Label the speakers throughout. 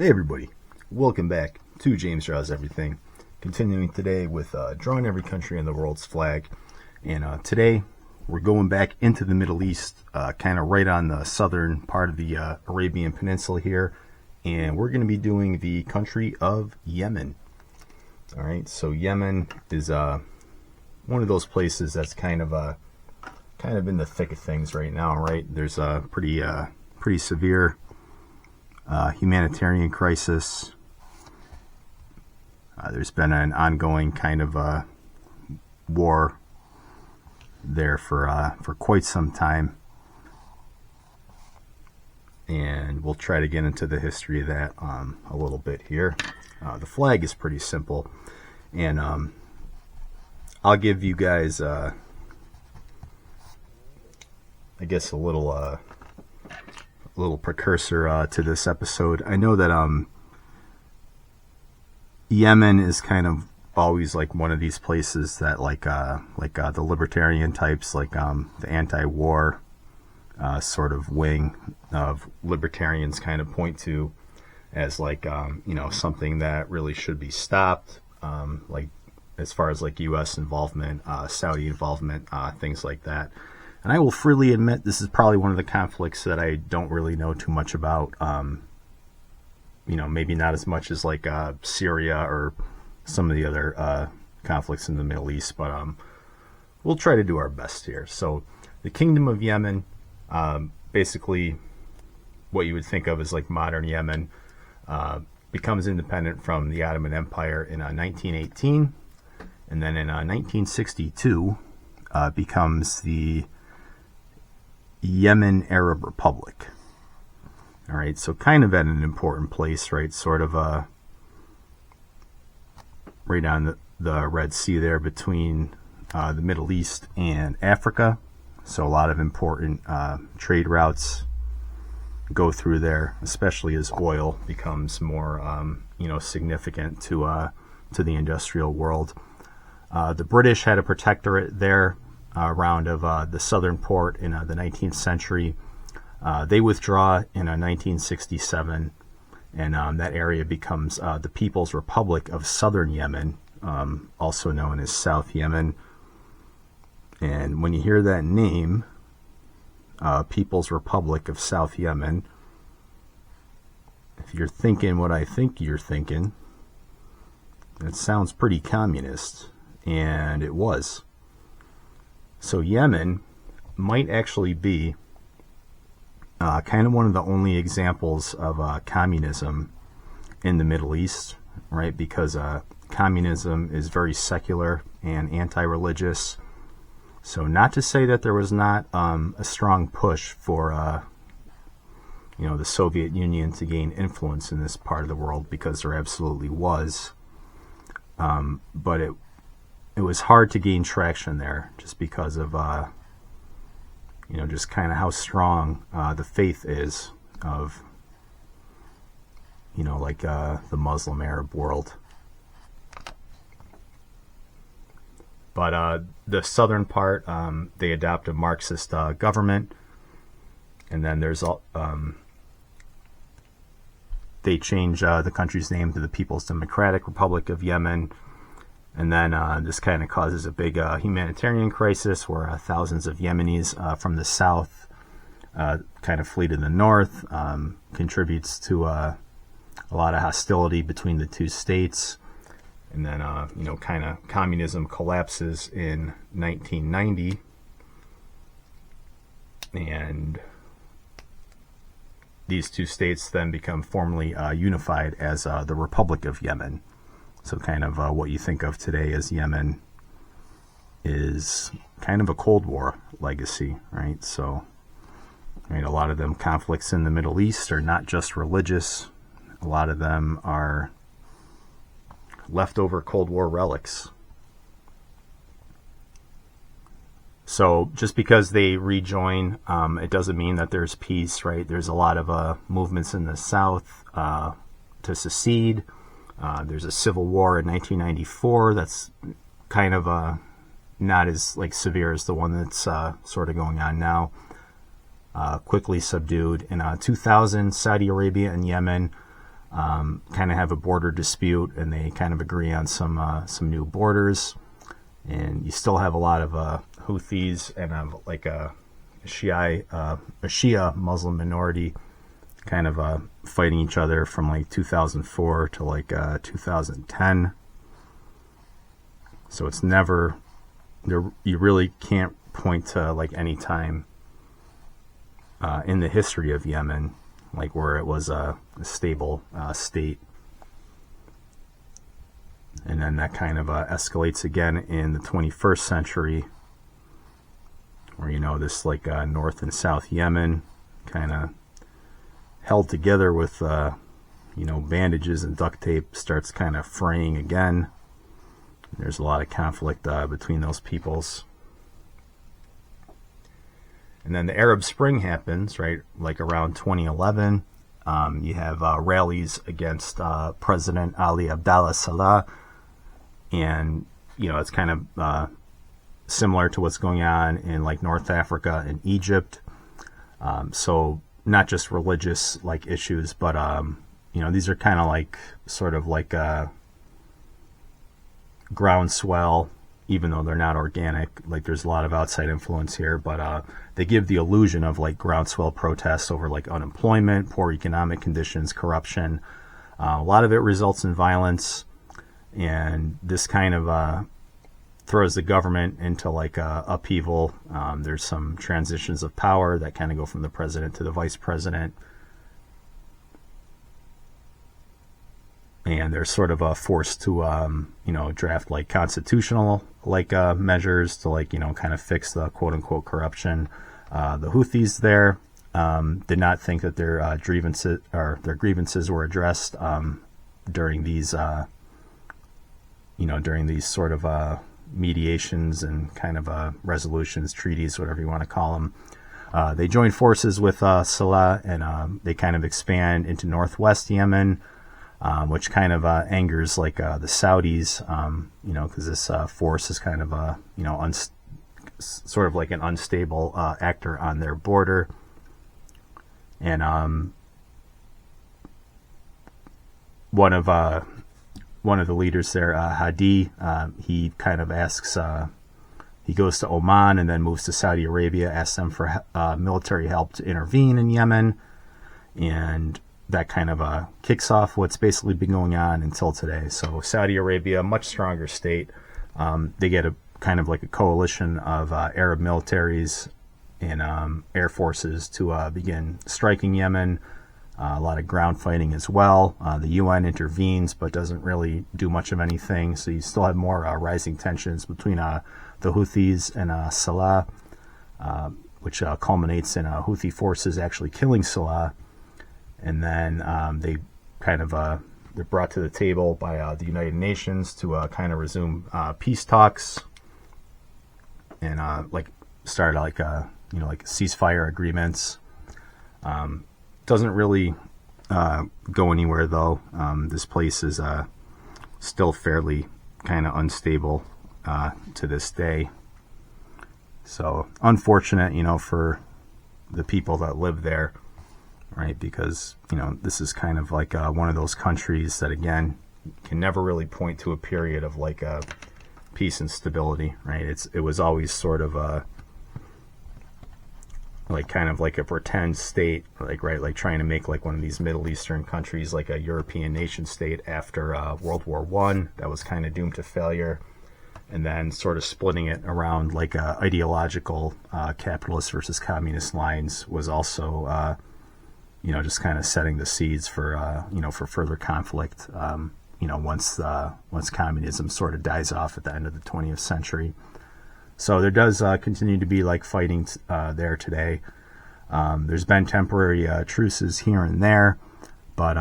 Speaker 1: Hey everybody, welcome back to James Draws Everything. Continuing today with drawing every country in the world's flag. And today we're going back into the Middle East, kind of right on the southern part of the Arabian Peninsula here. And we're going to be doing the country of Yemen. Alright, so Yemen is one of those places that's kind of in the thick of things right now, right? There's a pretty severe humanitarian crisis. There's been an ongoing kind of war there for quite some time, and we'll try to get into the history of that a little bit here. The flag is pretty simple, and I'll give you guys I guess a little precursor to this episode. I know that Yemen is kind of always like one of these places that the libertarian types, like the anti-war sort of wing of libertarians kind of point to as something that really should be stopped, like as far as like U.S. involvement, Saudi involvement, things like that. And I will freely admit this is probably one of the conflicts that I don't really know too much about. Maybe not as much as like Syria or some of the other conflicts in the Middle East, but we'll try to do our best here. So the Kingdom of Yemen, basically what you would think of as like modern Yemen, becomes independent from the Ottoman Empire in 1918, and then in 1962 becomes the Yemen Arab Republic. All right, so kind of at an important place, right? Sort of right on the Red Sea there between the Middle East and Africa. So a lot of important trade routes go through there, especially as oil becomes more, significant to the industrial world. The British had a protectorate there around of the southern port in the 19th century. They withdraw in 1967, and that area becomes the People's Republic of Southern Yemen, also known as South Yemen. And when you hear that name, People's Republic of South Yemen, if you're thinking what I think you're thinking, it sounds pretty communist, and it was. So Yemen might actually be kind of one of the only examples of communism in the Middle East, right? Because communism is very secular and anti-religious. So not to say that there was not a strong push for the Soviet Union to gain influence in this part of the world, because there absolutely was. But it was hard to gain traction there just because of just kind of how strong the faith is of the Muslim Arab world. But the southern part, they adopt a Marxist government, and then there's they change the country's name to the People's Democratic Republic of Yemen. And then this kind of causes a big humanitarian crisis where thousands of Yemenis from the south kind of flee to the north, contributes to a lot of hostility between the two states. And then, kind of communism collapses in 1990. And these two states then become formally unified as the Republic of Yemen. So kind of what you think of today as Yemen is kind of a Cold War legacy, right? So, a lot of them conflicts in the Middle East are not just religious. A lot of them are leftover Cold War relics. So just because they rejoin, it doesn't mean that there's peace, right? There's a lot of movements in the South to secede. There's a civil war in 1994 that's kind of not as severe as the one that's sort of going on now. Quickly subdued. In 2000, Saudi Arabia and Yemen kind of have a border dispute, and they kind of agree on some new borders. And you still have a lot of Houthis and like a Shia Muslim minority kind of fighting each other from like 2004 to like 2010. So it's never there. You really can't point to like any time in the history of Yemen like where it was a stable state. And then that kind of escalates again in the 21st century, where, you know, this like North and South Yemen kind of held together with, you know, bandages and duct tape starts kind of fraying again. There's a lot of conflict between those peoples. And then the Arab Spring happens, right, like around 2011. You have rallies against President Ali Abdallah Saleh. And, you know, it's kind of similar to what's going on in like North Africa and Egypt. So not just religious like issues, but, you know, these are kind of like sort of like groundswell, even though they're not organic. Like there's a lot of outside influence here, but they give the illusion of like groundswell protests over like unemployment, poor economic conditions, corruption. A lot of it results in violence. And this kind of throws the government into like upheaval. There's some transitions of power that kind of go from the president to the vice president. And they're sort of forced to, you know, draft like constitutional like measures to like, you know, kind of fix the quote unquote corruption. The Houthis there did not think that their grievances were addressed during these. You know, during these sort of mediations and kind of resolutions, treaties, whatever you want to call them. They join forces with Saleh, and they kind of expand into northwest Yemen, which kind of angers like the Saudis, you know, because this force is kind of you know, sort of like an unstable actor on their border. And one of the leaders there, Hadi, he kind of asks, he goes to Oman and then moves to Saudi Arabia, asks them for military help to intervene in Yemen. And that kind of kicks off what's basically been going on until today. So Saudi Arabia, much stronger state. They get a kind of like a coalition of Arab militaries and air forces to begin striking Yemen. A lot of ground fighting as well. The UN intervenes, but doesn't really do much of anything. So you still have more rising tensions between the Houthis and Saleh, which culminates in Houthi forces actually killing Saleh. And then they kind of they're brought to the table by the United Nations to kind of resume peace talks and like start like you know, like ceasefire agreements. Doesn't really go anywhere though. This place is still fairly kind of unstable to this day. So unfortunate, you know, for the people that live there, right? Because, you know, this is kind of like one of those countries that, again, can never really point to a period of like peace and stability, right? It was always sort of like kind of like a pretend state, like, right, like trying to make like one of these Middle Eastern countries like a European nation state after World War I. That was kind of doomed to failure. And then sort of splitting it around like ideological capitalist versus communist lines was also, you know, just kind of setting the seeds for, you know, for further conflict, you know, once communism sort of dies off at the end of the 20th century. So there does continue to be like fighting there today. There's been temporary truces here and there, but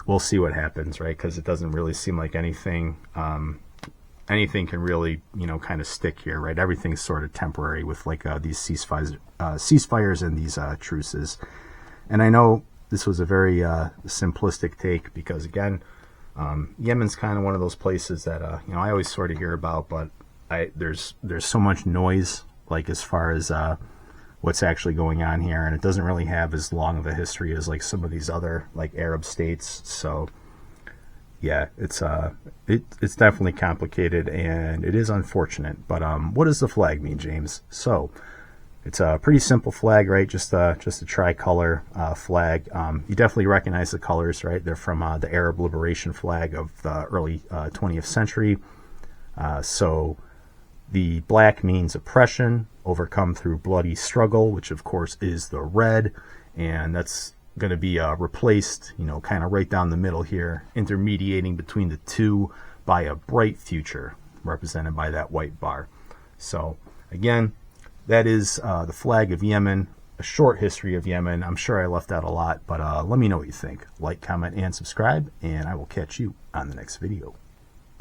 Speaker 1: we'll see what happens, right? Because it doesn't really seem like anything can really, you know, kind of stick here, right? Everything's sort of temporary with like these ceasefires and these truces. And I know this was a very simplistic take because, again, Yemen's kind of one of those places that you know, I always sort of hear about, but there's so much noise, like as far as what's actually going on here, and it doesn't really have as long of a history as like some of these other like Arab states. So yeah, it's definitely complicated, and it is unfortunate. But what does the flag mean, James? So it's a pretty simple flag, right? Just a tricolor flag. You definitely recognize the colors, right? They're from the Arab Liberation Flag of the early 20th century. So the black means oppression, overcome through bloody struggle, which of course is the red, and that's going to be replaced, you know, kind of right down the middle here, intermediating between the two by a bright future, represented by that white bar. So again, that is the flag of Yemen, a short history of Yemen. I'm sure I left out a lot, but let me know what you think. Like, comment, and subscribe, and I will catch you on the next video.